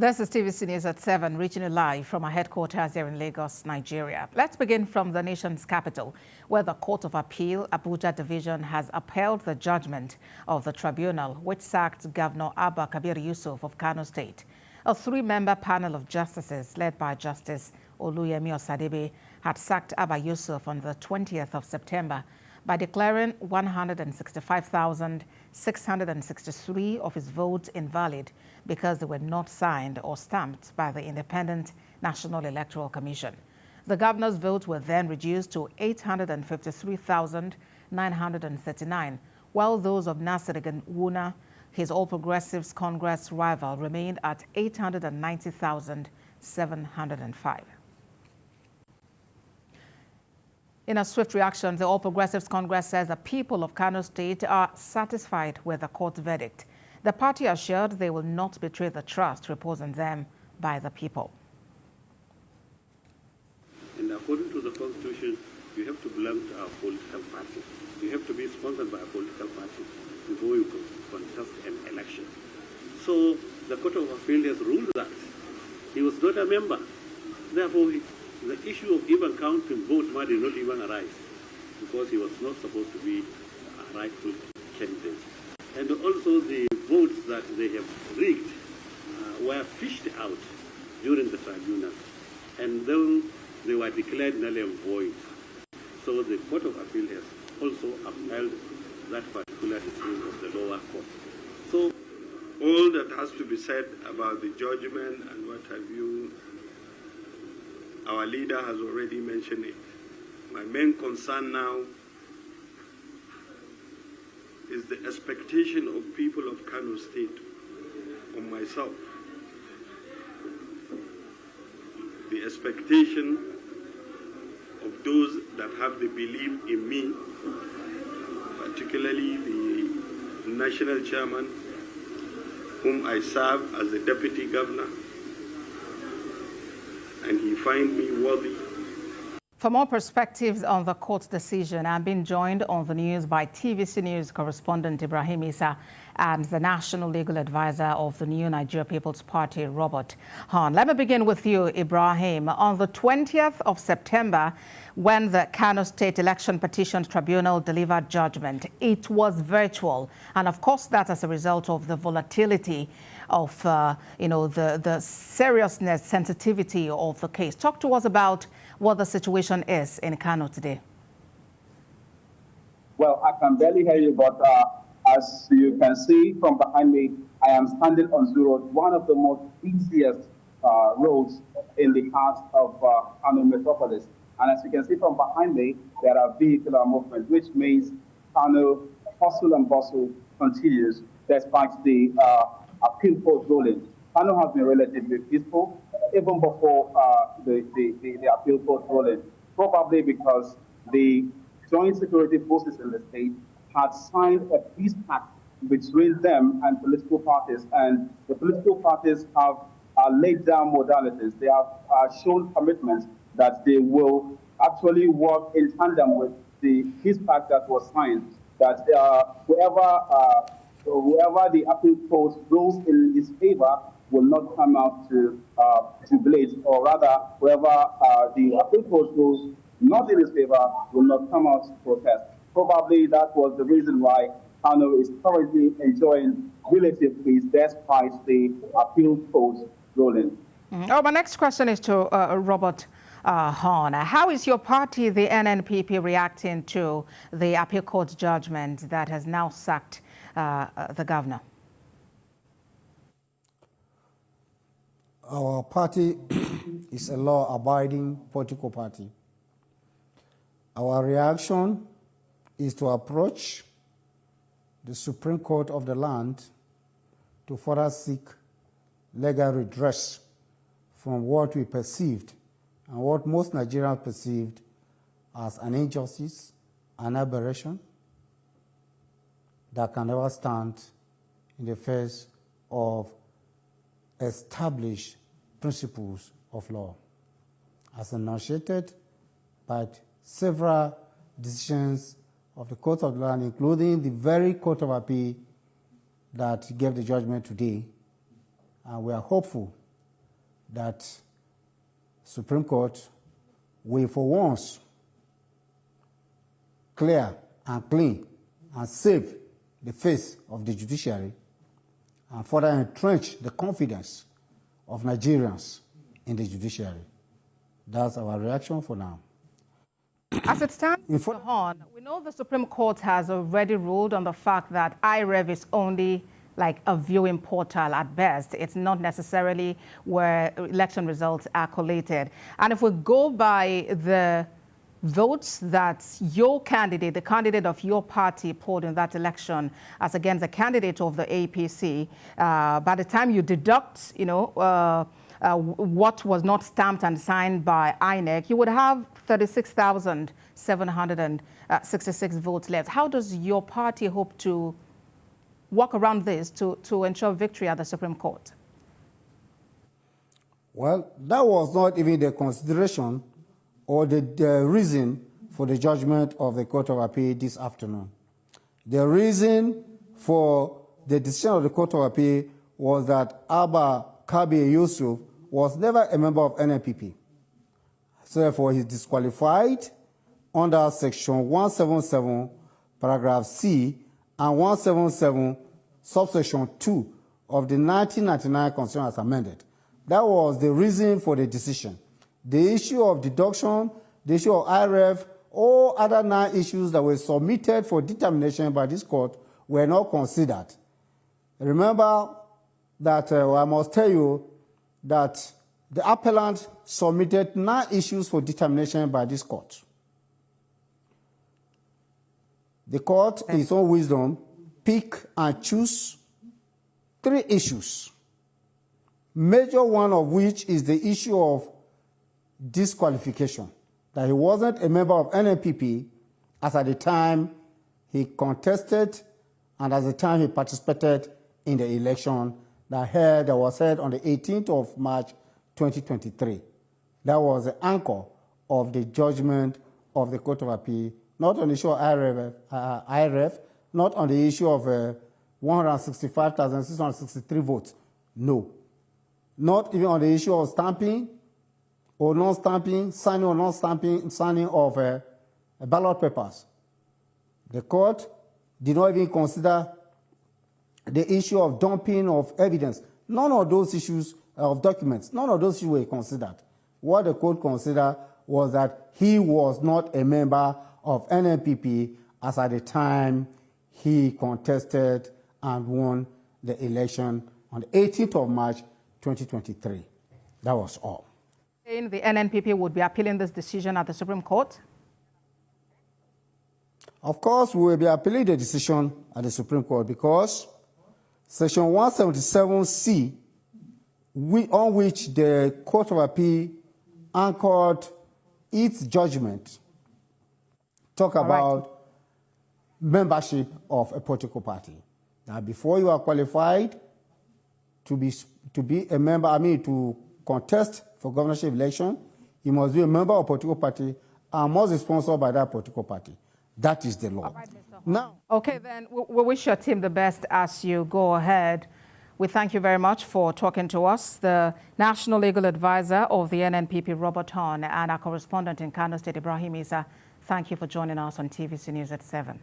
This is TVC News at 7, reaching you live from our headquarters here in Lagos, Nigeria. Let's begin from the nation's capital, where the Court of Appeal Abuja Division has upheld the judgment of the Tribunal, which sacked Governor Abba Yusuf of Kano State. A three-member panel of justices, led by Justice Oluyemi Osadebay, had sacked Abba Yusuf on the 20th of September by declaring 165,663 of his votes invalid because they were not signed or stamped by the Independent National Electoral Commission. The governor's votes were then reduced to 853,939, while those of Nasir Ganuwa, his All Progressives Congress rival, remained at 890,705. In a swift reaction, the All Progressives Congress says the people of Kano State are satisfied with the court verdict. The party assured they will not betray the trust reposed in them by the people. And according to the Constitution, you have to belong to our political party. You have to be sponsored by a political party before you can contest an election. So the Court of Appeal has ruled that he was not a member. Therefore, the issue of even counting votes did not even arise, because he was not supposed to be a rightful candidate. And also the votes that they have rigged were fished out during the tribunal, and then they were declared null and void. So the Court of Appeal has also upheld that particular decision of the lower court. So all that has to be said about the judgment and what have you, our leader has already mentioned it. My main concern now is the expectation of people of Kano State, on myself. The expectation of those that have the belief in me, particularly the national chairman, whom I serve as the deputy governor, and he find me worthy. For more perspectives on the court's decision, I'm being joined on the news by TVC News correspondent Ibrahim Issa and the National Legal Advisor of the New Nigeria People's Party, Robert Hahn. Let me begin with you, Ibrahim. On the 20th of September, when the Kano State Election Petition Tribunal delivered judgment, it was virtual. And of course, that as a result of the volatility of, the seriousness, sensitivity of the case. Talk to us about what the situation is in Kano today. Well, I can barely hear you, but as you can see from behind me, I am standing on Zoo Road, one of the most busiest roads in the heart of Kano metropolis. And as you can see from behind me, there are vehicular movement, which means Kano hustle and bustle continues despite the appeal court ruling. Kano has been relatively peaceful even before the appeal court ruling, probably because the joint security forces in the state had signed a peace pact between them and political parties, and the political parties have laid down modalities. They have shown commitment that they will actually work in tandem with the peace pact that was signed, that whoever the appeal court rules in his favor will not come out to jubilate, or rather, whoever the appeal court rules not in his favor will not come out to protest. Probably that was the reason why Kano is currently enjoying relative peace despite the appeal court ruling. Oh, my next question is to Robert Hahn. How is your party, the NNPP, reacting to the appeal court judgment that has now sacked the governor? Our party is a law-abiding political party. Our reaction is to approach the Supreme Court of the land to further seek legal redress from what we perceived and what most Nigerians perceived as an injustice, an aberration that can never stand in the face of established principles of law, as enunciated by several decisions of the Court of Law, including the very Court of Appeal that gave the judgment today. And we are hopeful that Supreme Court will for once clear and clean and save the face of the judiciary and further entrench the confidence of Nigerians in the judiciary. That's our reaction for now. As it stands, Mr. Horn, we know the Supreme Court has already ruled on the fact that IREV is only like a viewing portal at best. It's not necessarily where election results are collated. And if we go by the votes that your candidate, the candidate of your party, polled in that election as against the candidate of the APC, by the time you deduct, what was not stamped and signed by INEC, you would have 36,766 votes left. How does your party hope to work around this to ensure victory at the Supreme Court? Well, that was not even the consideration or the reason for the judgment of the Court of Appeal this afternoon. The reason for the decision of the Court of Appeal was that Abba Yusuf was never a member of NNPP. So therefore, he's disqualified under Section 177, paragraph C, and 177, subsection 2 of the 1999 Constitution as amended. That was the reason for the decision. The issue of deduction, the issue of IREF, all other 9 issues that were submitted for determination by this court were not considered. Remember that I must tell you that the appellant submitted 9 issues for determination by this court. The court, in its own wisdom, pick and choose 3 issues, major one of which is the issue of disqualification, that he wasn't a member of NNPP as at the time he contested and at the time he participated in the election that was held on the 18th of March 2023. That was the anchor of the judgment of the Court of Appeal, not on the issue of IREF, not on the issue of 165,663 votes, no. Not even on the issue of stamping or non-stamping, signing or non-stamping, signing of ballot papers. The court did not even consider the issue of dumping of evidence. None of those issues of documents, none of those issues were considered. What the court considered was that he was not a member of NNPP as at the time he contested and won the election on the 18th of March 2023. That was all. The NNPP would be appealing this decision at the Supreme Court? Of course, we will be appealing the decision at the Supreme Court because Section 177C, on which the Court of Appeal anchored its judgment, talk about membership of a political party. Now, before you are qualified to be a member, to contest for governorship election, you must be a member of a political party and must be sponsored by that political party. That is the law. Right, now, okay, then we wish your team the best as you go ahead. We thank you very much for talking to us. The National Legal Advisor of the NNPP, Robert Horn, and our correspondent in Kano State, Ibrahim Isa, thank you for joining us on TVC News at 7.